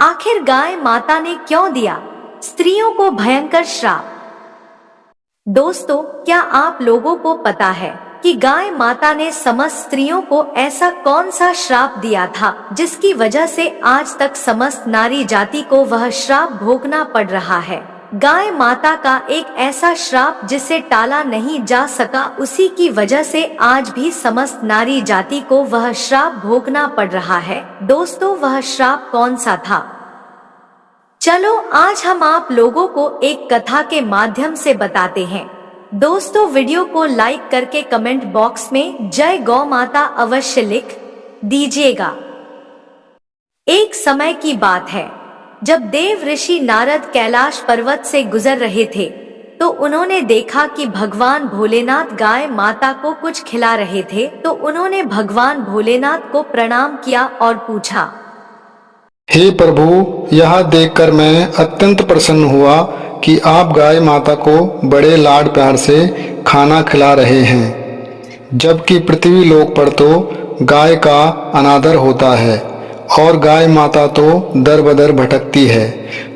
आखिर गाय माता ने क्यों दिया स्त्रियों को भयंकर श्राप? दोस्तों, क्या आप लोगों को पता है कि गाय माता ने समस्त स्त्रियों को ऐसा कौन सा श्राप दिया था जिसकी वजह से आज तक समस्त नारी जाति को वह श्राप भोगना पड़ रहा है? गाय माता का एक ऐसा श्राप जिसे टाला नहीं जा सका, उसी की वजह से आज भी समस्त नारी जाति को वह श्राप भोगना पड़ रहा है। दोस्तों, वह श्राप कौन सा था? चलो आज हम आप लोगों को एक कथा के माध्यम से बताते हैं। दोस्तों, वीडियो को लाइक करके कमेंट बॉक्स में जय गौ माता अवश्य लिख दीजिएगा। एक समय की बात है जब देव ऋषि नारद कैलाश पर्वत से गुजर रहे थे तो उन्होंने देखा कि भगवान भोलेनाथ गाय माता को कुछ खिला रहे थे। तो उन्होंने भगवान भोलेनाथ को प्रणाम किया और पूछा, हे प्रभु, यह देखकर मैं अत्यंत प्रसन्न हुआ कि आप गाय माता को बड़े लाड प्यार से खाना खिला रहे हैं, जबकि पृथ्वी लोक पर तो गाय का अनादर होता है और गाय माता तो दर बदर भटकती है।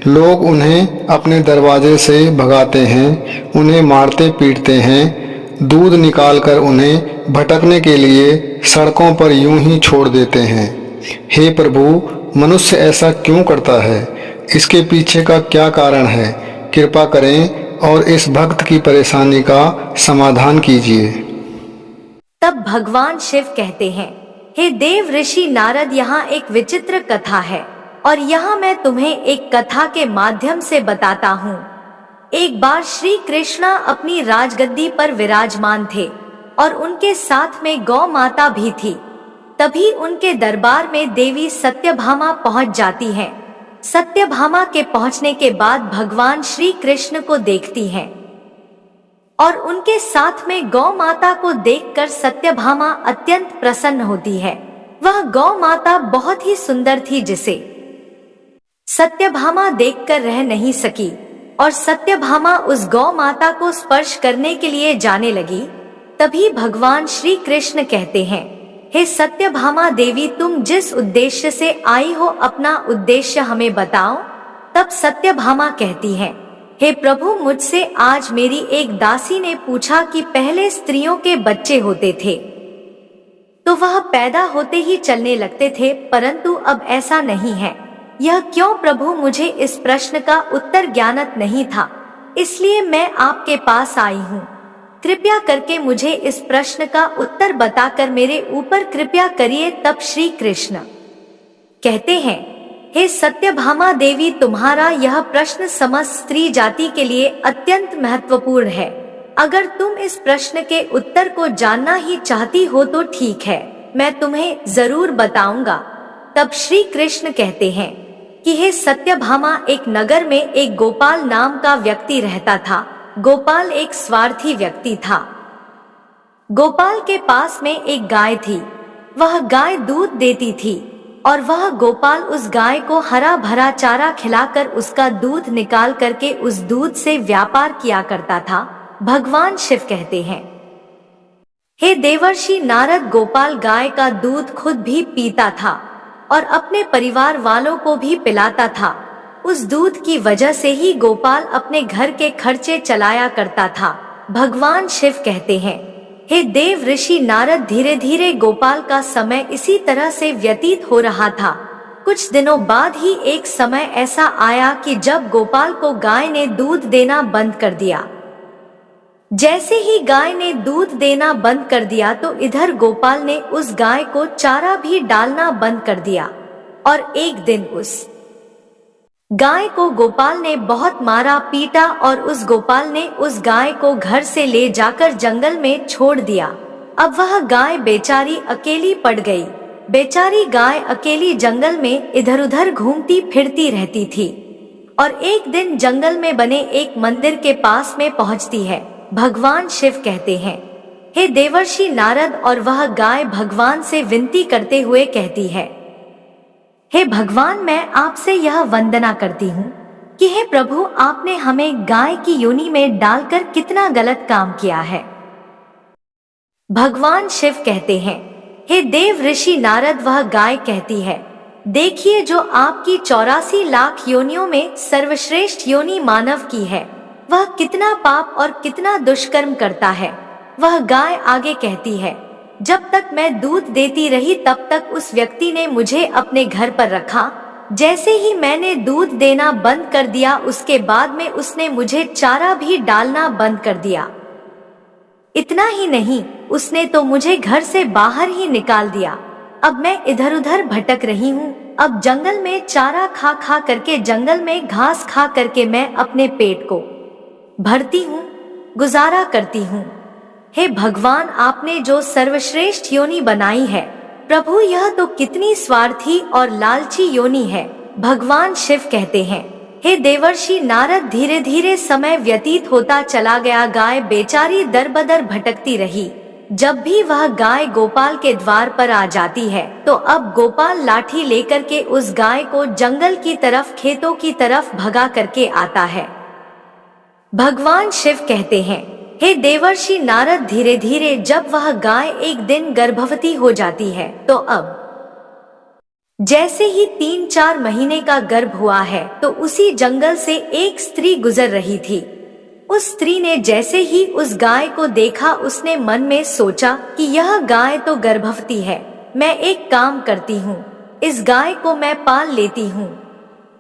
लोग उन्हें अपने दरवाजे से भगाते हैं, उन्हें मारते पीटते हैं, दूध निकालकर उन्हें भटकने के लिए सड़कों पर यूं ही छोड़ देते हैं। हे प्रभु, मनुष्य ऐसा क्यों करता है? इसके पीछे का क्या कारण है? कृपा करें और इस भक्त की परेशानी का समाधान कीजिए। तब भगवान शिव कहते हैं, हे देव ऋषि नारद, यहाँ एक विचित्र कथा है और यहाँ मैं तुम्हें एक कथा के माध्यम से बताता हूँ। एक बार श्री कृष्णा अपनी राजगद्दी पर विराजमान थे और उनके साथ में गौ माता भी थी। तभी उनके दरबार में देवी सत्यभामा पहुंच जाती हैं। सत्यभामा के पहुंचने के बाद भगवान श्री कृष्ण को देखती हैं और उनके साथ में गौ माता को देखकर सत्यभामा अत्यंत प्रसन्न होती है। वह गौ माता बहुत ही सुंदर थी जिसे सत्यभामा देखकर रह नहीं सकी और सत्यभामा उस गौ माता को स्पर्श करने के लिए जाने लगी। तभी भगवान श्री कृष्ण कहते हैं, हे सत्यभामा देवी, तुम जिस उद्देश्य से आई हो अपना उद्देश्य हमें बताओ। तब सत्यभामा कहती है, हे प्रभु, मुझसे आज मेरी एक दासी ने पूछा कि पहले स्त्रियों के बच्चे होते थे तो वह पैदा होते ही चलने लगते थे, परंतु अब ऐसा नहीं है। यह क्यों प्रभु? मुझे इस प्रश्न का उत्तर ज्ञात नहीं था, इसलिए मैं आपके पास आई हूँ। कृपया करके मुझे इस प्रश्न का उत्तर बताकर मेरे ऊपर कृपा करिए। तब श्री कृष्ण कहते हैं, हे सत्यभामा देवी, तुम्हारा यह प्रश्न समस्त स्त्री जाति के लिए अत्यंत महत्वपूर्ण है। अगर तुम इस प्रश्न के उत्तर को जानना ही चाहती हो तो ठीक है, मैं तुम्हें जरूर बताऊंगा। तब श्री कृष्ण कहते हैं कि हे सत्यभामा, एक नगर में एक गोपाल नाम का व्यक्ति रहता था। गोपाल एक स्वार्थी व्यक्ति था। गोपाल के पास में एक गाय थी। वह गाय दूध देती थी और वह गोपाल उस गाय को हरा भरा चारा खिलाकर उसका दूध निकाल करके उस दूध से व्यापार किया करता था। भगवान शिव कहते हैं, हे देवर्षि नारद, गोपाल गाय का दूध खुद भी पीता था और अपने परिवार वालों को भी पिलाता था। उस दूध की वजह से ही गोपाल अपने घर के खर्चे चलाया करता था। भगवान शिव कहते हैं, हे देव ऋषि नारद, धीरे धीरे गोपाल का समय इसी तरह से व्यतीत हो रहा था। कुछ दिनों बाद ही एक समय ऐसा आया कि जब गोपाल को गाय ने दूध देना बंद कर दिया। जैसे ही गाय ने दूध देना बंद कर दिया तो इधर गोपाल ने उस गाय को चारा भी डालना बंद कर दिया और एक दिन उस गाय को गोपाल ने बहुत मारा पीटा और उस गोपाल ने उस गाय को घर से ले जाकर जंगल में छोड़ दिया। अब वह गाय बेचारी अकेली पड़ गई। बेचारी गाय अकेली जंगल में इधर उधर घूमती फिरती रहती थी और एक दिन जंगल में बने एक मंदिर के पास में पहुंचती है। भगवान शिव कहते हैं, हे देवर्षि नारद, और वह गाय भगवान से विनती करते हुए कहती है, हे भगवान, मैं आपसे यह वंदना करती हूँ कि हे प्रभु, आपने हमें गाय की योनि में डालकर कितना गलत काम किया है। भगवान शिव कहते हैं, हे देव ऋषि नारद, वह गाय कहती है, देखिए, जो आपकी 84 लाख योनियों में सर्वश्रेष्ठ योनि मानव की है, वह कितना पाप और कितना दुष्कर्म करता है। वह गाय आगे कहती है, जब तक मैं दूध देती रही तब तक उस व्यक्ति ने मुझे अपने घर पर रखा। जैसे ही मैंने दूध देना बंद कर दिया, उसके बाद में उसने मुझे चारा भी डालना बंद कर दिया। इतना ही नहीं, उसने तो मुझे घर से बाहर ही निकाल दिया। अब मैं इधर उधर भटक रही हूँ। अब जंगल में चारा खा खा करके, जंगल में घास खा करके मैं अपने पेट को भरती हूँ, गुजारा करती हूँ। हे भगवान, आपने जो सर्वश्रेष्ठ योनि बनाई है, प्रभु यह तो कितनी स्वार्थी और लालची योनि है। भगवान शिव कहते हैं, हे देवर्षि नारद, धीरे धीरे समय व्यतीत होता चला गया। गाय बेचारी दर बदर भटकती रही। जब भी वह गाय गोपाल के द्वार पर आ जाती है तो अब गोपाल लाठी लेकर के उस गाय को जंगल की तरफ, खेतों की तरफ भगा करके आता है। भगवान शिव कहते हैं, हे देवर्षि नारद, धीरे धीरे जब वह गाय एक दिन गर्भवती हो जाती है तो अब जैसे ही 3-4 महीने का गर्भ हुआ है तो उसी जंगल से एक स्त्री गुजर रही थी। उस स्त्री ने जैसे ही उस गाय को देखा, उसने मन में सोचा कि यह गाय तो गर्भवती है। मैं एक काम करती हूँ, इस गाय को मैं पाल लेती हूँ।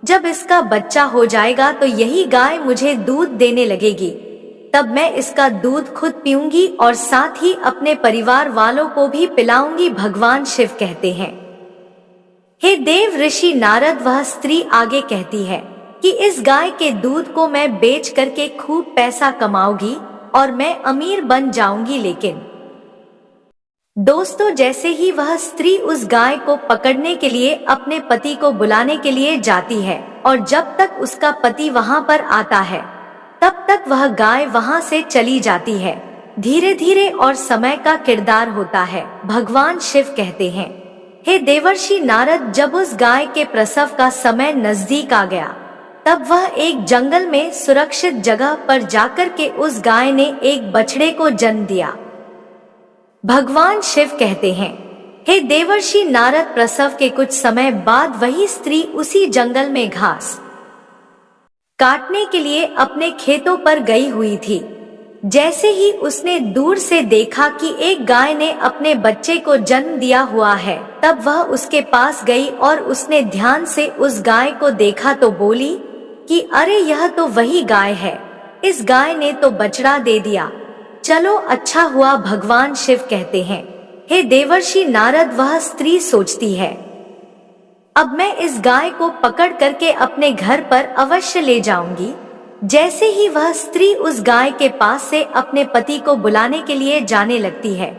जब इसका बच्चा हो जाएगा तो यही गाय मुझे दूध देने लगेगी। तब मैं इसका दूध खुद पीऊंगी और साथ ही अपने परिवार वालों को भी पिलाऊंगी। भगवान शिव कहते हैं, हे देव ऋषि नारद, वह स्त्री आगे कहती है कि इस गाय के दूध को मैं बेच करके खूब पैसा कमाऊंगी और मैं अमीर बन जाऊंगी। लेकिन दोस्तों, जैसे ही वह स्त्री उस गाय को पकड़ने के लिए अपने पति को बुलाने के लिए जाती है और जब तक उसका पति वहां पर आता है तब तक वह गाय वहां से चली जाती है। धीरे धीरे और समय का किरदार होता है। भगवान शिव कहते हैं, हे देवर्षि नारद, जब उस गाय के प्रसव का समय नजदीक आ गया तब वह एक जंगल में सुरक्षित जगह पर जाकर के उस गाय ने एक बछड़े को जन्म दिया। भगवान शिव कहते हैं, हे देवर्षि नारद, प्रसव के कुछ समय बाद वही स्त्री उसी जंगल में घास काटने के लिए अपने खेतों पर गई हुई थी। जैसे ही उसने दूर से देखा कि एक गाय ने अपने बच्चे को जन्म दिया हुआ है, तब वह उसके पास गई और उसने ध्यान से उस गाय को देखा तो बोली कि अरे, यह तो वही गाय है। इस गाय ने तो बछड़ा दे दिया। चलो, अच्छा हुआ। भगवान शिव कहते हैं, हे देवर्षि नारद, वह स्त्री सोचती है, अब मैं इस गाय को पकड़ करके अपने घर पर अवश्य ले जाऊंगी। जैसे ही वह स्त्री उस गाय के पास से अपने पति को बुलाने के लिए जाने लगती है,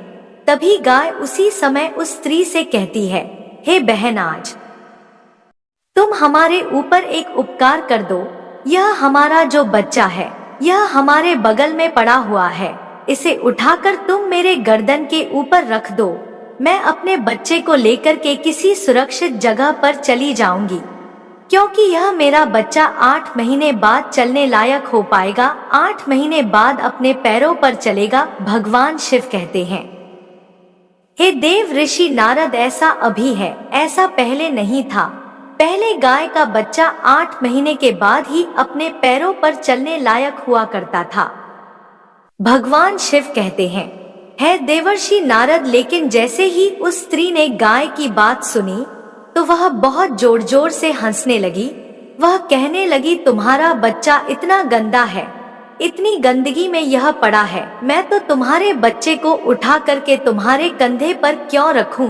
तभी गाय उसी समय उस स्त्री से कहती है, हे बहन, आज तुम हमारे ऊपर एक उपकार कर दो। यह हमारा जो बच्चा है, यह हमारे बगल में पड़ा हुआ है। इसे उठाकर तुम मेरे गर्दन के ऊपर रख दो। मैं अपने बच्चे को लेकर के किसी सुरक्षित जगह पर चली जाऊंगी, क्योंकि यह मेरा बच्चा 8 महीने बाद चलने लायक हो पाएगा। 8 महीने बाद अपने पैरों पर चलेगा। भगवान शिव कहते हैं, हे देव ऋषि नारद, ऐसा अभी है, ऐसा पहले नहीं था। पहले गाय का बच्चा 8 महीने के बाद ही अपने पैरों पर चलने लायक हुआ करता था। भगवान शिव कहते हैं, है देवर्षि नारद, लेकिन जैसे ही उस स्त्री ने गाय की बात सुनी तो वह बहुत जोर जोर से हंसने लगी। वह कहने लगी, तुम्हारा बच्चा इतना गंदा है, इतनी गंदगी में यह पड़ा है। मैं तो तुम्हारे बच्चे को उठा करके तुम्हारे कंधे पर क्यों रखूं?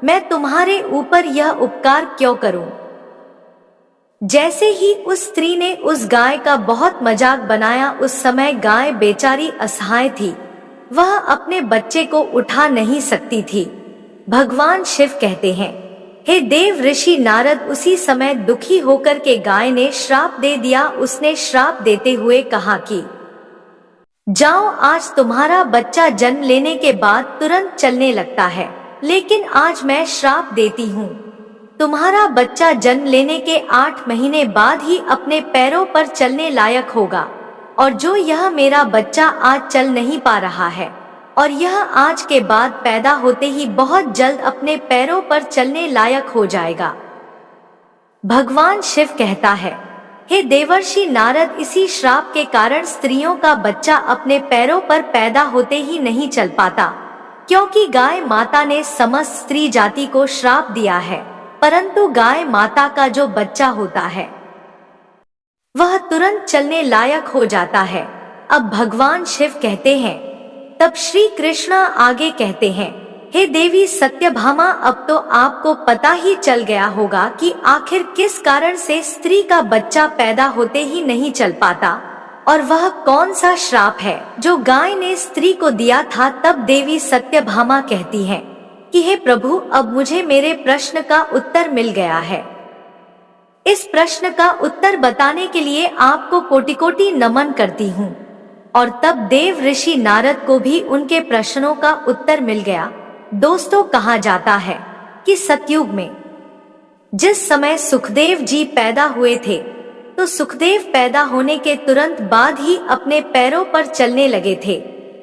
मैं तुम्हारे ऊपर यह उपकार क्यों करूं? जैसे ही उस स्त्री ने उस गाय का बहुत मजाक बनाया, उस समय गाय बेचारी असहाय थी। वह अपने बच्चे को उठा नहीं सकती थी। भगवान शिव कहते हैं, हे देव ऋषि नारद, उसी समय दुखी होकर के गाय ने श्राप दे दिया। उसने श्राप देते हुए कहा कि जाओ, आज तुम्हारा बच्चा जन्म लेने के बाद तुरंत चलने लगता है, लेकिन आज मैं श्राप देती हूँ, तुम्हारा बच्चा जन्म लेने के 8 महीने बाद ही अपने पैरों पर चलने लायक होगा। और जो यह मेरा बच्चा आज चल नहीं पा रहा है और यह आज के बाद पैदा होते ही बहुत जल्द अपने पैरों पर चलने लायक हो जाएगा। भगवान शिव कहता है, हे देवर्षि नारद, इसी श्राप के कारण स्त्रियों का बच्चा अपने पैरों पर पैदा होते ही नहीं चल पाता, क्योंकि गाय माता ने समस्त स्त्री जाति को श्राप दिया है। परंतु गाय माता का जो बच्चा होता है वह तुरंत चलने लायक हो जाता है। अब भगवान शिव कहते हैं, तब श्री कृष्ण आगे कहते हैं, हे देवी सत्यभामा, अब तो आपको पता ही चल गया होगा कि आखिर किस कारण से स्त्री का बच्चा पैदा होते ही नहीं चल पाता और वह कौन सा श्राप है जो गाय ने स्त्री को दिया था। तब देवी सत्यभामा कहती हैं कि हे प्रभु, अब मुझे मेरे प्रश्न का उत्तर मिल गया है। इस प्रश्न का उत्तर बताने के लिए आपको कोटि कोटि नमन करती हूँ। और तब देव ऋषि नारद को भी उनके प्रश्नों का उत्तर मिल गया। दोस्तों, कहा जाता है कि सतयुग में जिस समय सुखदेव जी पैदा हुए थे, तो सुखदेव पैदा होने के तुरंत बाद ही अपने पैरों पर चलने लगे थे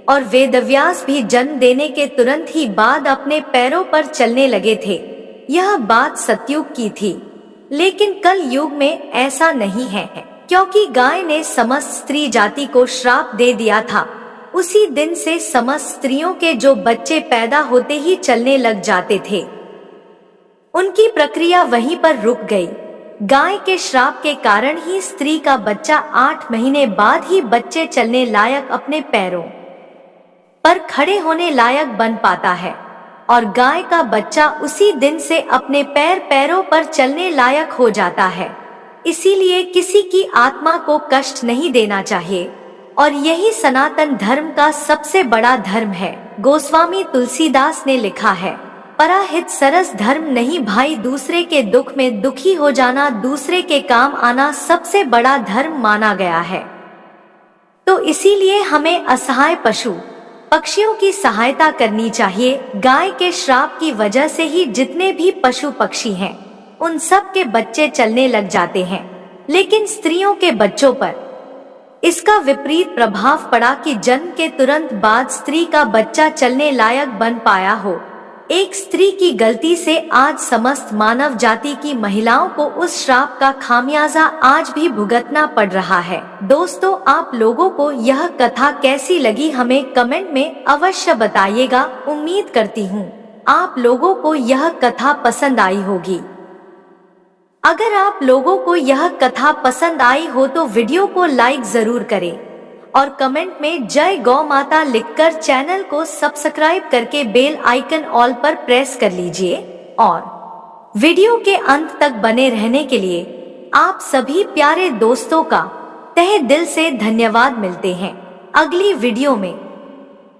और वेदव्यास भी जन्म देने के तुरंत ही बाद अपने पैरों पर चलने लगे थे। यह बात सतयुग की थी, लेकिन कल युग में ऐसा नहीं है, क्योंकि गाय ने समस्त स्त्री जाति को श्राप दे दिया था। उसी दिन से समस्त स्त्रियों के जो बच्चे पैदा होते ही चलने लग जाते थे, उनकी प्रक्रिया वहीं पर रुक गई। गाय के श्राप के कारण ही स्त्री का बच्चा 8 महीने बाद ही बच्चे चलने लायक, अपने पैरों पर खड़े होने लायक बन पाता है और गाय का बच्चा उसी दिन से अपने पैरों पर चलने लायक हो जाता है। इसीलिए किसी की आत्मा को कष्ट नहीं देना चाहिए और यही सनातन धर्म का सबसे बड़ा धर्म है। गोस्वामी तुलसीदास ने लिखा है, पराहित सरस धर्म नहीं भाई, दूसरे के दुख में दुखी हो जाना, दूसरे के काम आना सबसे बड़ा धर्म माना गया है। तो इसीलिए हमें असहाय पशु पक्षियों की सहायता करनी चाहिए। गाय के श्राप की वजह से ही जितने भी पशु पक्षी हैं, उन सब के बच्चे चलने लग जाते हैं, लेकिन स्त्रियों के बच्चों पर इसका विपरीत प्रभाव पड़ा कि जन्म के तुरंत बाद स्त्री का बच्चा चलने लायक बन पाया हो। एक स्त्री की गलती से आज समस्त मानव जाति की महिलाओं को उस श्राप का खामियाजा आज भी भुगतना पड़ रहा है। दोस्तों, आप लोगों को यह कथा कैसी लगी हमें कमेंट में अवश्य बताइएगा। उम्मीद करती हूँ आप लोगों को यह कथा पसंद आई होगी। अगर आप लोगों को यह कथा पसंद आई हो तो वीडियो को लाइक जरूर करें और कमेंट में जय गौ माता लिखकर चैनल को सब्सक्राइब करके बेल आइकन ऑल पर प्रेस कर लीजिए। और वीडियो के अंत तक बने रहने के लिए आप सभी प्यारे दोस्तों का तहे दिल से धन्यवाद। मिलते हैं अगली वीडियो में।